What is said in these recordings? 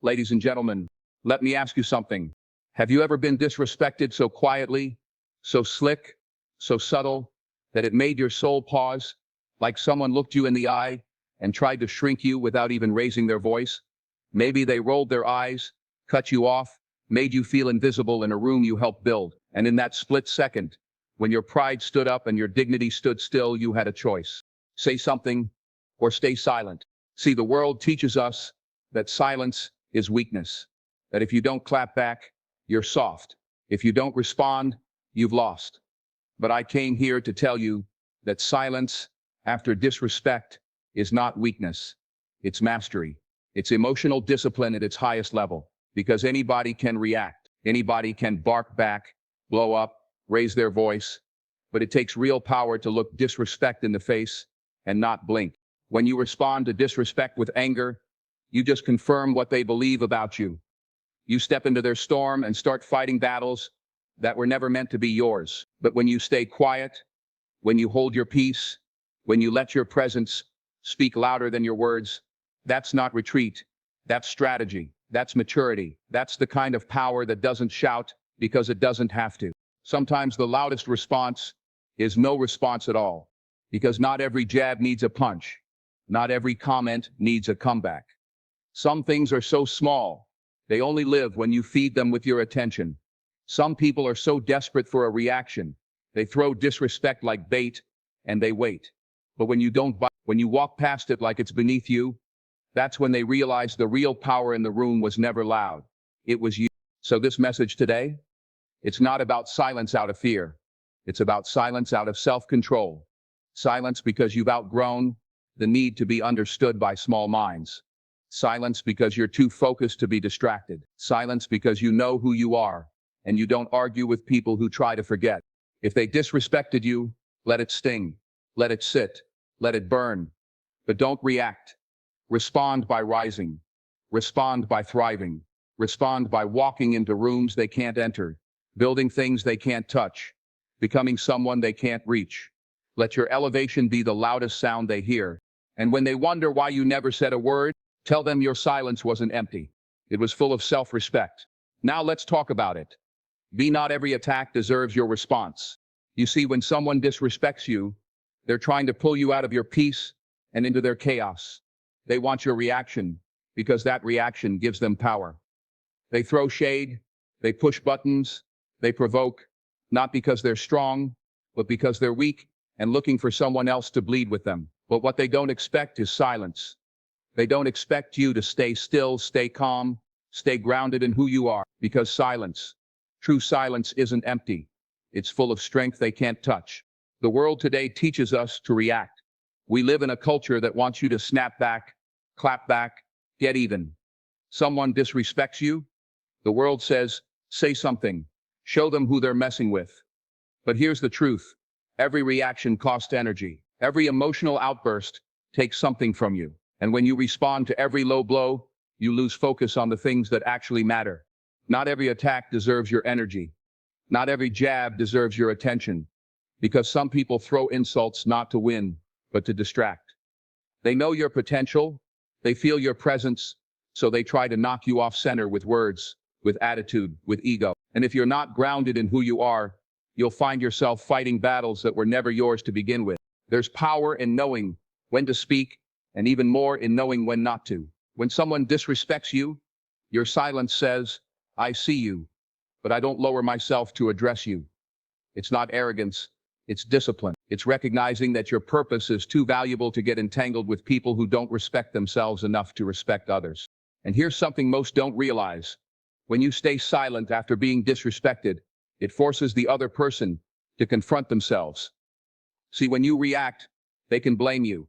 Ladies and gentlemen, let me ask you something. Have you ever been disrespected so quietly, so slick, so subtle, that it made your soul pause, like someone looked you in the eye and tried to shrink you without even raising their voice? Maybe they rolled their eyes, cut you off, made you feel invisible in a room you helped build. And in that split second, when your pride stood up and your dignity stood still, you had a choice. Say something or stay silent. See, the world teaches us that silence is weakness, that if you don't clap back, you're soft. If you don't respond, you've lost. But I came here to tell you that silence after disrespect is not weakness. It's mastery. It's emotional discipline at its highest level, because anybody can react. Anybody can bark back, blow up, raise their voice, but it takes real power to look disrespect in the face and not blink. When you respond to disrespect with anger, you just confirm what they believe about you. You step into their storm and start fighting battles that were never meant to be yours. But when you stay quiet, when you hold your peace, when you let your presence speak louder than your words, that's not retreat. That's strategy. That's maturity. That's the kind of power that doesn't shout because it doesn't have to. Sometimes the loudest response is no response at all, because not every jab needs a punch. Not every comment needs a comeback. Some things are so small, they only live when you feed them with your attention. Some people are so desperate for a reaction, they throw disrespect like bait, and they wait. But when you don't bite, when you walk past it like it's beneath you, that's when they realize the real power in the room was never loud. It was you. So this message today, it's not about silence out of fear. It's about silence out of self-control. Silence because you've outgrown the need to be understood by small minds. Silence because you're too focused to be distracted. Silence because you know who you are, and you don't argue with people who try to forget. If they disrespected you, let it sting. Let it sit. Let it burn. But don't react. Respond by rising. Respond by thriving. Respond by walking into rooms they can't enter, building things they can't touch, becoming someone they can't reach. Let your elevation be the loudest sound they hear. And when they wonder why you never said a word, tell them your silence wasn't empty. It was full of self-respect. Now let's talk about it. Not every attack deserves your response. You see, when someone disrespects you, they're trying to pull you out of your peace and into their chaos. They want your reaction because that reaction gives them power. They throw shade, they push buttons, they provoke, not because they're strong, but because they're weak and looking for someone else to bleed with them. But what they don't expect is silence. They don't expect you to stay still, stay calm, stay grounded in who you are, because silence, true silence, isn't empty. It's full of strength they can't touch. The world today teaches us to react. We live in a culture that wants you to snap back, clap back, get even. Someone disrespects you, the world says, say something, show them who they're messing with. But here's the truth. Every reaction costs energy. Every emotional outburst takes something from you. And when you respond to every low blow, you lose focus on the things that actually matter. Not every attack deserves your energy. Not every jab deserves your attention. Because some people throw insults not to win, but to distract. They know your potential, they feel your presence, so they try to knock you off center with words, with attitude, with ego. And if you're not grounded in who you are, you'll find yourself fighting battles that were never yours to begin with. There's power in knowing when to speak, and even more in knowing when not to. When someone disrespects you, your silence says, I see you, but I don't lower myself to address you. It's not arrogance, it's discipline. It's recognizing that your purpose is too valuable to get entangled with people who don't respect themselves enough to respect others. And here's something most don't realize. When you stay silent after being disrespected, it forces the other person to confront themselves. See, when you react, they can blame you.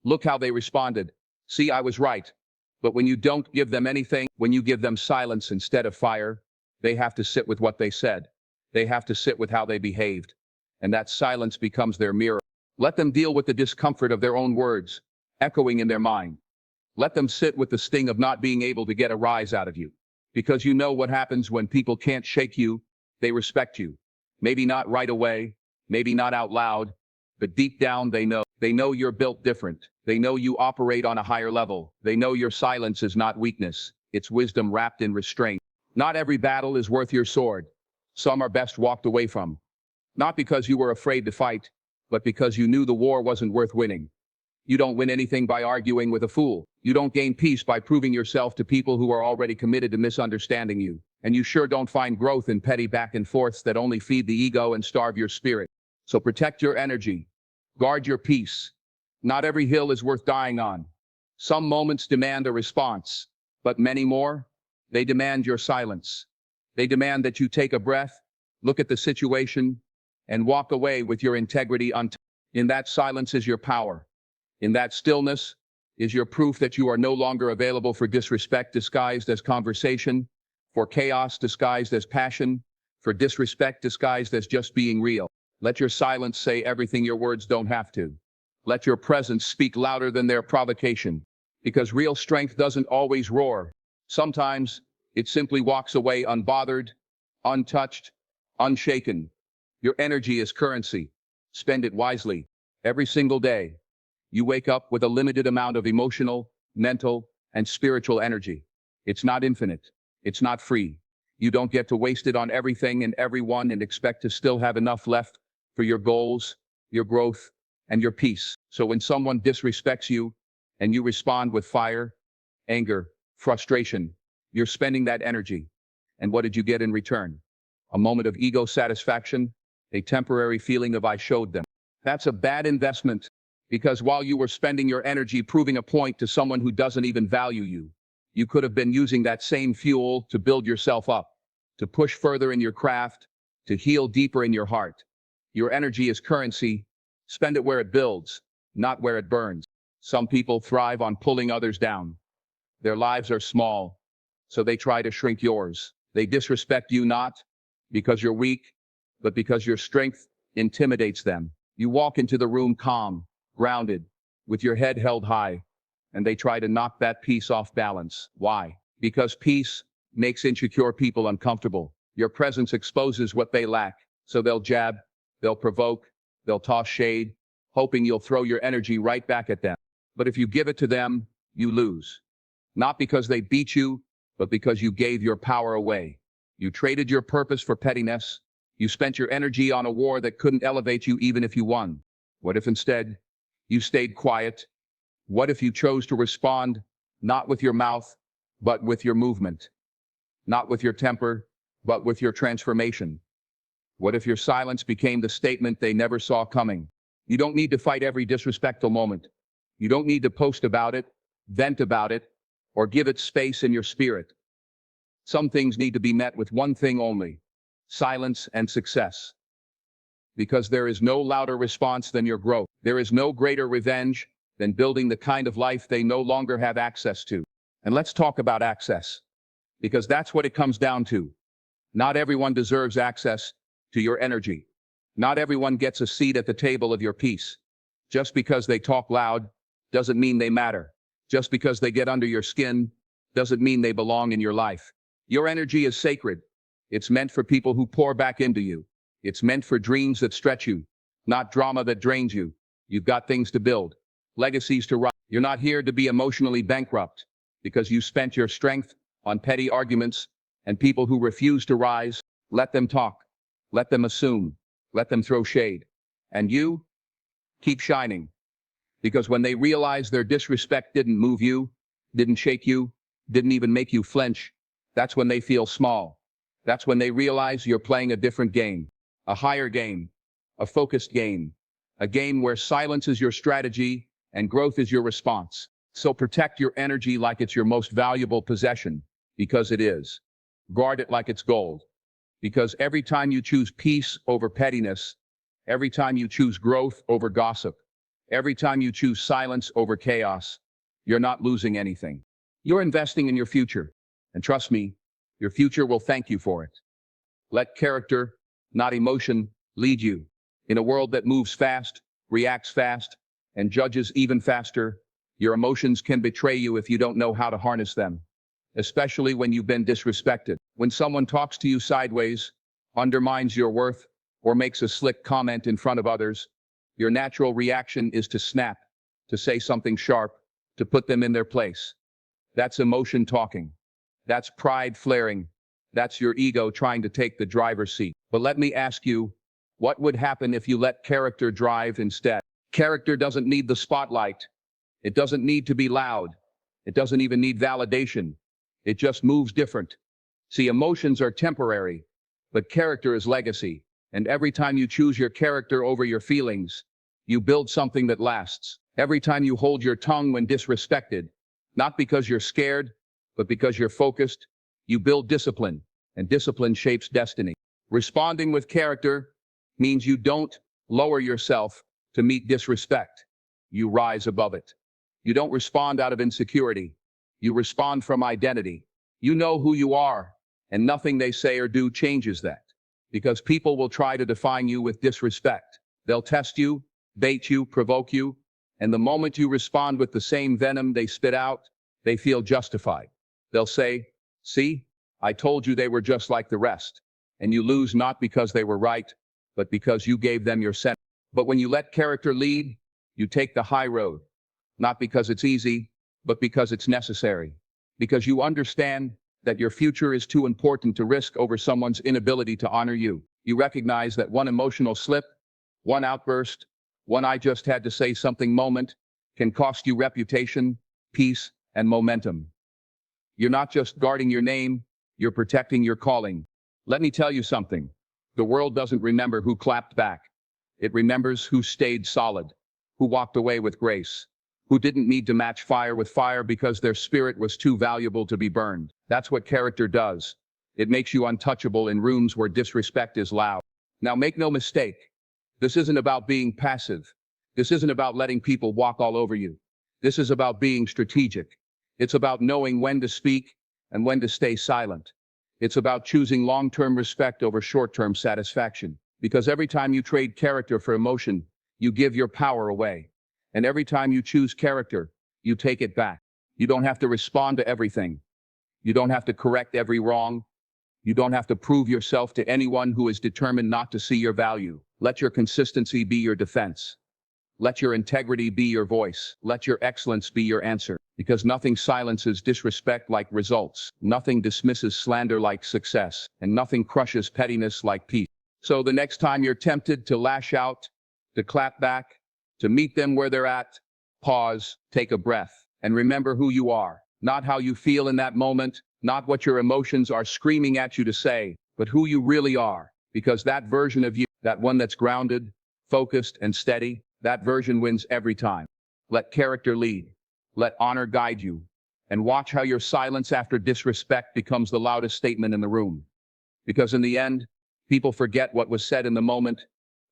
Look how they responded. See, I was right. But when you don't give them anything, when you give them silence instead of fire, they have to sit with what they said. They have to sit with how they behaved. And that silence becomes their mirror. Let them deal with the discomfort of their own words, echoing in their mind. Let them sit with the sting of not being able to get a rise out of you. Because you know what happens when people can't shake you, they respect you. Maybe not right away, maybe not out loud, but deep down they know. They know you're built different. They know you operate on a higher level. They know your silence is not weakness. It's wisdom wrapped in restraint. Not every battle is worth your sword. Some are best walked away from. Not because you were afraid to fight, but because you knew the war wasn't worth winning. You don't win anything by arguing with a fool. You don't gain peace by proving yourself to people who are already committed to misunderstanding you. And you sure don't find growth in petty back and forths that only feed the ego and starve your spirit. So protect your energy. Guard your peace. Not every hill is worth dying on. Some moments demand a response, but many more, they demand your silence. They demand that you take a breath, look at the situation, and walk away with your integrity untouched. In that silence is your power. In that stillness is your proof that you are no longer available for disrespect disguised as conversation, for chaos disguised as passion, for disrespect disguised as just being real. Let your silence say everything your words don't have to. Let your presence speak louder than their provocation. Because real strength doesn't always roar. Sometimes it simply walks away unbothered, untouched, unshaken. Your energy is currency. Spend it wisely. Every single day, you wake up with a limited amount of emotional, mental, and spiritual energy. It's not infinite. It's not free. You don't get to waste it on everything and everyone and expect to still have enough left for your goals, your growth, and your peace. So when someone disrespects you and you respond with fire, anger, frustration, you're spending that energy. And what did you get in return? A moment of ego satisfaction, a temporary feeling of I showed them. That's a bad investment, because while you were spending your energy proving a point to someone who doesn't even value you, you could have been using that same fuel to build yourself up, to push further in your craft, to heal deeper in your heart. Your energy is currency. Spend it where it builds, not where it burns. Some people thrive on pulling others down. Their lives are small, so they try to shrink yours. They disrespect you not because you're weak, but because your strength intimidates them. You walk into the room calm, grounded, with your head held high, and they try to knock that peace off balance. Why? Because peace makes insecure people uncomfortable. Your presence exposes what they lack, so they'll jab, they'll provoke, they'll toss shade, hoping you'll throw your energy right back at them. But if you give it to them, you lose. Not because they beat you, but because you gave your power away. You traded your purpose for pettiness. You spent your energy on a war that couldn't elevate you even if you won. What if instead you stayed quiet? What if you chose to respond, not with your mouth, but with your movement? Not with your temper, but with your transformation? What if your silence became the statement they never saw coming? You don't need to fight every disrespectful moment. You don't need to post about it, vent about it, or give it space in your spirit. Some things need to be met with one thing only: silence and success. Because there is no louder response than your growth. There is no greater revenge than building the kind of life they no longer have access to. And let's talk about access, because that's what it comes down to. Not everyone deserves access to your energy. Not everyone gets a seat at the table of your peace. Just because they talk loud doesn't mean they matter. Just because they get under your skin doesn't mean they belong in your life. Your energy is sacred. It's meant for people who pour back into you. It's meant for dreams that stretch you, not drama that drains you. You've got things to build, legacies to write. You're not here to be emotionally bankrupt because you spent your strength on petty arguments and people who refuse to rise. Let them talk. Let them assume. Let them throw shade. And you, keep shining. Because when they realize their disrespect didn't move you, didn't shake you, didn't even make you flinch, that's when they feel small. That's when they realize you're playing a different game, a higher game, a focused game, a game where silence is your strategy and growth is your response. So protect your energy like it's your most valuable possession, because it is. Guard it like it's gold. Because every time you choose peace over pettiness, every time you choose growth over gossip, every time you choose silence over chaos, you're not losing anything. You're investing in your future. And trust me, your future will thank you for it. Let character, not emotion, lead you. In a world that moves fast, reacts fast, and judges even faster, your emotions can betray you if you don't know how to harness them. Especially when you've been disrespected. When someone talks to you sideways, undermines your worth, or makes a slick comment in front of others, your natural reaction is to snap, to say something sharp, to put them in their place. That's emotion talking. That's pride flaring. That's your ego trying to take the driver's seat. But let me ask you, what would happen if you let character drive instead? Character doesn't need the spotlight. It doesn't need to be loud. It doesn't even need validation. It just moves different. See, emotions are temporary, but character is legacy. And every time you choose your character over your feelings, you build something that lasts. Every time you hold your tongue when disrespected, not because you're scared, but because you're focused, you build discipline, and discipline shapes destiny. Responding with character means you don't lower yourself to meet disrespect. You rise above it. You don't respond out of insecurity. You respond from identity. You know who you are, and nothing they say or do changes that. Because people will try to define you with disrespect. They'll test you, bait you, provoke you, and the moment you respond with the same venom they spit out, they feel justified. They'll say, "See, I told you they were just like the rest." And you lose not because they were right, but because you gave them your scent. But when you let character lead, you take the high road. Not because it's easy, but because it's necessary. Because you understand that your future is too important to risk over someone's inability to honor you. You recognize that one emotional slip, one outburst, one "I just had to say something" moment can cost you reputation, peace, and momentum. You're not just guarding your name, you're protecting your calling. Let me tell you something. The world doesn't remember who clapped back. It remembers who stayed solid, who walked away with grace, who didn't need to match fire with fire because their spirit was too valuable to be burned. That's what character does. It makes you untouchable in rooms where disrespect is loud. Now, make no mistake. This isn't about being passive. This isn't about letting people walk all over you. This is about being strategic. It's about knowing when to speak and when to stay silent. It's about choosing long-term respect over short-term satisfaction. Because every time you trade character for emotion, you give your power away. And every time you choose character, you take it back. You don't have to respond to everything. You don't have to correct every wrong. You don't have to prove yourself to anyone who is determined not to see your value. Let your consistency be your defense. Let your integrity be your voice. Let your excellence be your answer. Because nothing silences disrespect like results. Nothing dismisses slander like success. And nothing crushes pettiness like peace. So the next time you're tempted to lash out, to clap back, to meet them where they're at, pause, take a breath, and remember who you are. Not how you feel in that moment, not what your emotions are screaming at you to say, but who you really are. Because that version of you, that one that's grounded, focused, and steady, that version wins every time. Let character lead. Let honor guide you. And watch how your silence after disrespect becomes the loudest statement in the room. Because in the end, people forget what was said in the moment,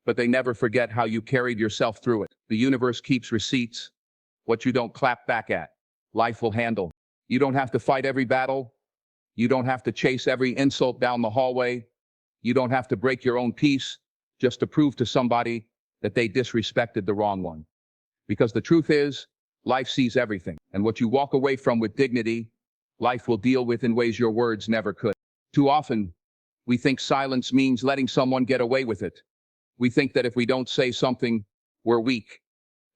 but they never forget how you carried yourself through it. The universe keeps receipts. What you don't clap back at, life will handle. You don't have to fight every battle. You don't have to chase every insult down the hallway. You don't have to break your own peace just to prove to somebody that they disrespected the wrong one. Because the truth is, life sees everything. And what you walk away from with dignity, life will deal with in ways your words never could. Too often, we think silence means letting someone get away with it. We think that if we don't say something, we're weak.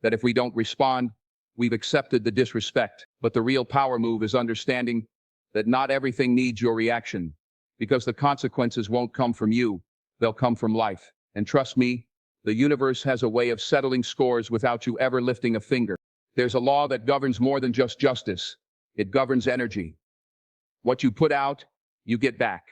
That if we don't respond, we've accepted the disrespect. But the real power move is understanding that not everything needs your reaction. Because the consequences won't come from you, they'll come from life. And trust me, the universe has a way of settling scores without you ever lifting a finger. There's a law that governs more than just justice. It governs energy. What you put out, you get back.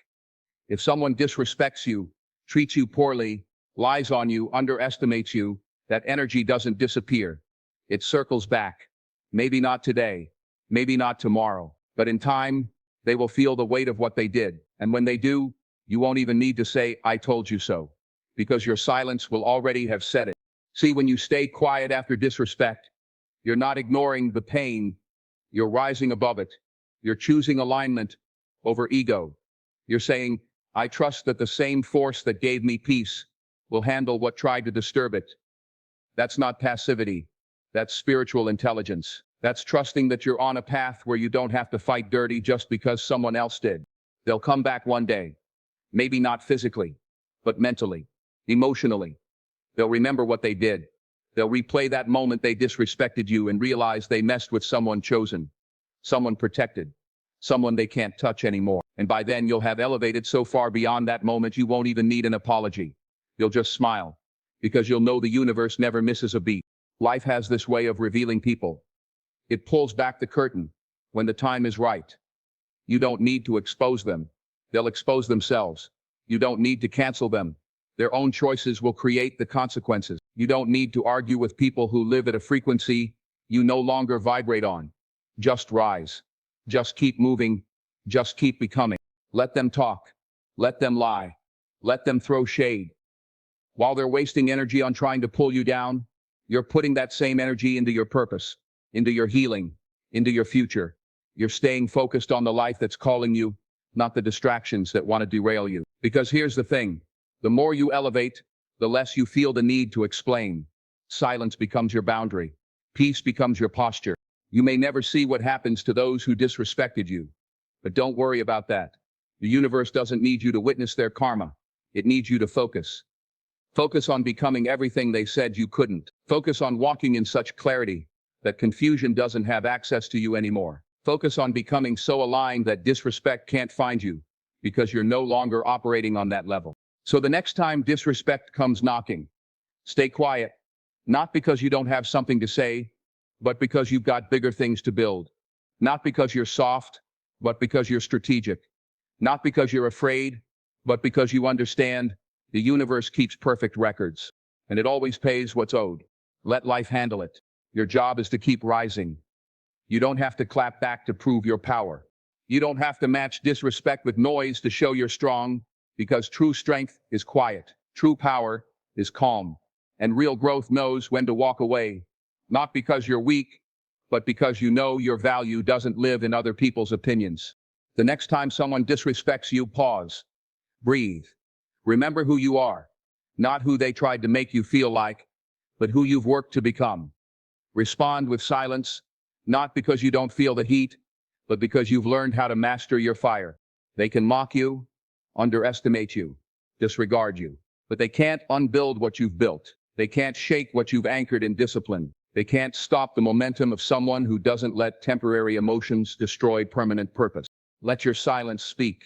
If someone disrespects you, treats you poorly, lies on you, underestimates you, that energy doesn't disappear. It circles back. Maybe not today, maybe not tomorrow, but in time, they will feel the weight of what they did. And when they do, you won't even need to say, "I told you so," because your silence will already have said it. See, when you stay quiet after disrespect, you're not ignoring the pain, you're rising above it. You're choosing alignment over ego. You're saying, "I trust that the same force that gave me peace will handle what tried to disturb it." That's not passivity. That's spiritual intelligence. That's trusting that you're on a path where you don't have to fight dirty just because someone else did. They'll come back one day. Maybe not physically, but mentally, emotionally. They'll remember what they did. They'll replay that moment they disrespected you and realize they messed with someone chosen, someone protected, someone they can't touch anymore. And by then you'll have elevated so far beyond that moment you won't even need an apology. You'll just smile, because you'll know the universe never misses a beat. Life has this way of revealing people. It pulls back the curtain when the time is right. You don't need to expose them. They'll expose themselves. You don't need to cancel them. Their own choices will create the consequences. You don't need to argue with people who live at a frequency you no longer vibrate on. Just rise. Just keep moving. Just keep becoming. Let them talk. Let them lie. Let them throw shade. While they're wasting energy on trying to pull you down, you're putting that same energy into your purpose, into your healing, into your future. You're staying focused on the life that's calling you, not the distractions that want to derail you. Because here's the thing, the more you elevate, the less you feel the need to explain. Silence becomes your boundary. Peace becomes your posture. You may never see what happens to those who disrespected you, but don't worry about that. The universe doesn't need you to witness their karma. It needs you to focus. Focus on becoming everything they said you couldn't. Focus on walking in such clarity that confusion doesn't have access to you anymore. Focus on becoming so aligned that disrespect can't find you, because you're no longer operating on that level. So the next time disrespect comes knocking, stay quiet, not because you don't have something to say, but because you've got bigger things to build. Not because you're soft, but because you're strategic. Not because you're afraid, but because you understand the universe keeps perfect records, and it always pays what's owed. Let life handle it. Your job is to keep rising. You don't have to clap back to prove your power. You don't have to match disrespect with noise to show you're strong, because true strength is quiet. True power is calm. And real growth knows when to walk away, not because you're weak, but because you know your value doesn't live in other people's opinions. The next time someone disrespects you, pause. Breathe. Remember who you are, not who they tried to make you feel like, but who you've worked to become. Respond with silence, not because you don't feel the heat, but because you've learned how to master your fire. They can mock you, underestimate you, disregard you, but they can't unbuild what you've built. They can't shake what you've anchored in discipline. They can't stop the momentum of someone who doesn't let temporary emotions destroy permanent purpose. Let your silence speak.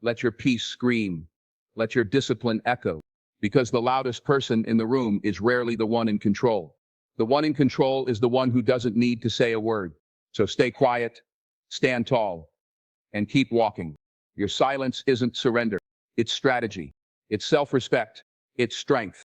Let your peace scream. Let your discipline echo. Because the loudest person in the room is rarely the one in control. The one in control is the one who doesn't need to say a word. So stay quiet, stand tall, and keep walking. Your silence isn't surrender. It's strategy. It's self-respect. It's strength.